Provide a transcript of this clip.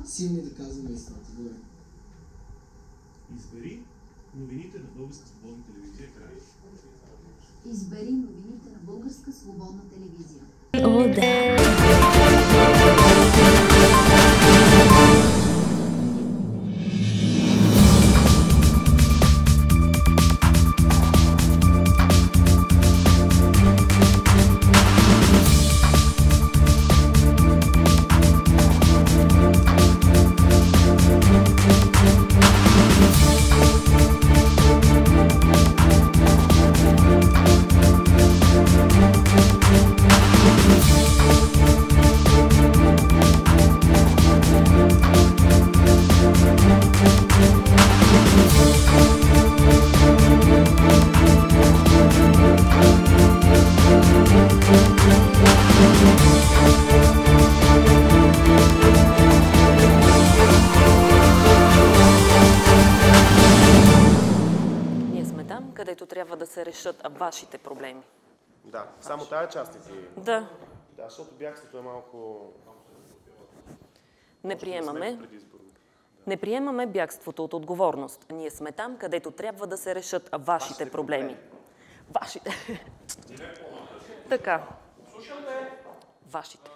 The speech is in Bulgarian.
силни да казваме истината. Добре. Избери новините на Българска свободна телевизия. Край. Избери новините на Българска свободна телевизия. О, да! където трябва да се решат вашите проблеми. Да, само тая част ти. Да. Да, защото бягството е малко... Не приемаме. Не приемаме бягството от отговорност. Ние сме там, където трябва да се решат вашите проблеми. Вашите. Така. Вашите.